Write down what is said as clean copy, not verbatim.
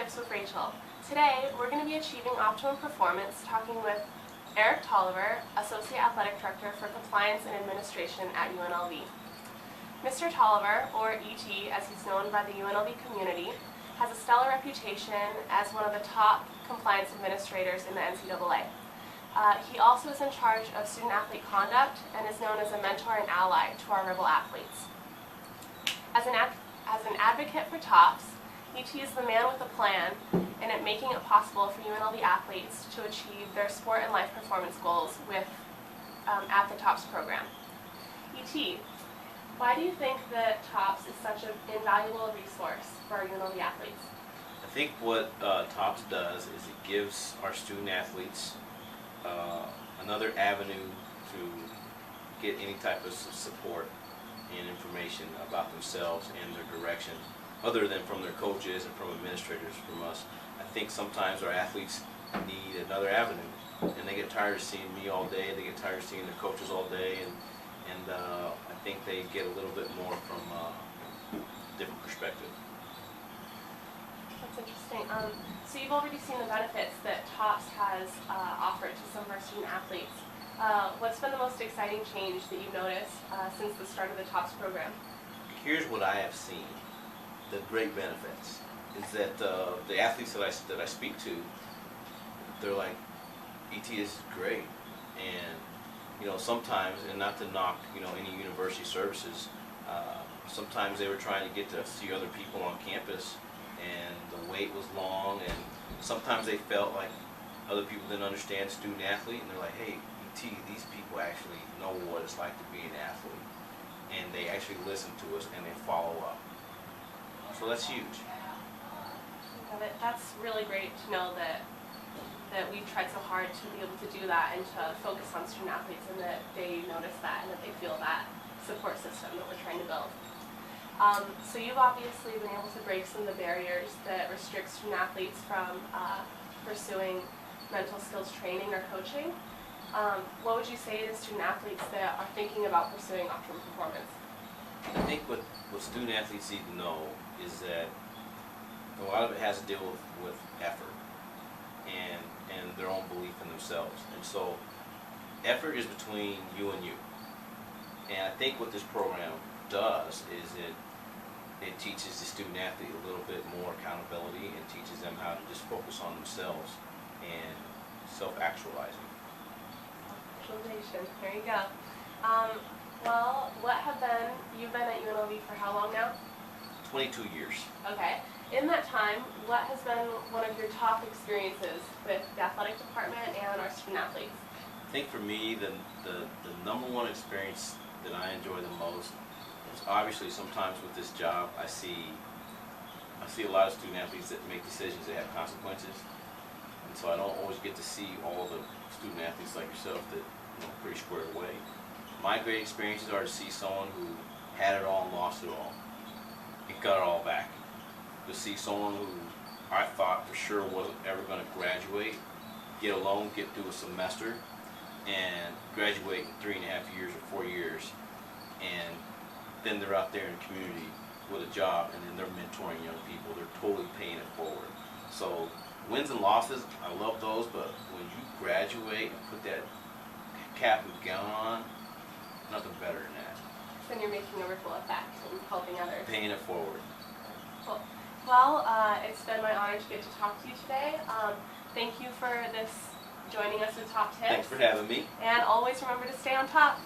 Tips with Rachel. Today, we're going to be achieving optimum performance talking with Eric Toliver, Associate Athletic Director for Compliance and Administration at UNLV. Mr. Toliver, or ET as he's known by the UNLV community, has a stellar reputation as one of the top compliance administrators in the NCAA. He also is in charge of student-athlete conduct and is known as a mentor and ally to our Rebel athletes. As an advocate for TOPPS, ET is the man with a plan and at making it possible for UNLV athletes to achieve their sport and life performance goals at the TOPPS program. ET, why do you think that TOPPS is such an invaluable resource for our UNLV athletes? I think what TOPPS does is it gives our student athletes another avenue to get any type of support and information about themselves and their direction, other than from their coaches and from administrators from us. I think sometimes our athletes need another avenue, and they get tired of seeing me all day, they get tired of seeing their coaches all day, and I think they get a little bit more from a different perspective. That's interesting. So you've already seen the benefits that TOPPS has offered to some of our student athletes. What's been the most exciting change that you've noticed since the start of the TOPPS program? Here's what I have seen. The great benefits is that the athletes that I speak to, they're like, ET is great, and sometimes, and not to knock any university services, sometimes they were trying to get to see other people on campus, and the wait was long, and sometimes they felt like other people didn't understand student athlete, and they're like, hey, ET, these people actually know what it's like to be an athlete, and they actually listen to us and they follow up. So that's huge. That's really great to know that we've tried so hard to be able to do that and to focus on student athletes, and that they notice that and that they feel that support system that we're trying to build. So you've obviously been able to break some of the barriers that restrict student athletes from pursuing mental skills training or coaching. What would you say to student athletes that are thinking about pursuing optimum performance? I think what student athletes need to know is that a lot of it has to deal with effort and their own belief in themselves. And so effort is between you and you. And I think what this program does is it teaches the student athlete a little bit more accountability and teaches them how to just focus on themselves and self-actualizing. Actualization, there you go. Well, you've been at UNLV for how long now? 22 years. Okay. In that time, what has been one of your top experiences with the athletic department and our student athletes? I think for me, the number one experience that I enjoy the most is obviously sometimes with this job I see a lot of student athletes that make decisions that have consequences, and so I don't always get to see all the student athletes like yourself that pretty squared away. My great experiences are to see someone who had it all and lost it all and got it all back. To see someone who I thought for sure wasn't ever going to graduate, get a loan, get through a semester, and graduate in 3.5 years or 4 years, and then they're out there in the community with a job, and then they're mentoring young people. They're totally paying it forward. So wins and losses, I love those, but when you graduate and put that cap and gown on, nothing better than that. Then you're making a ripple effect and helping others. Paying it forward. Cool. Well, it's been my honor to get to talk to you today. Thank you for joining us with Top Tips. Thanks for having me. And always remember to stay on top.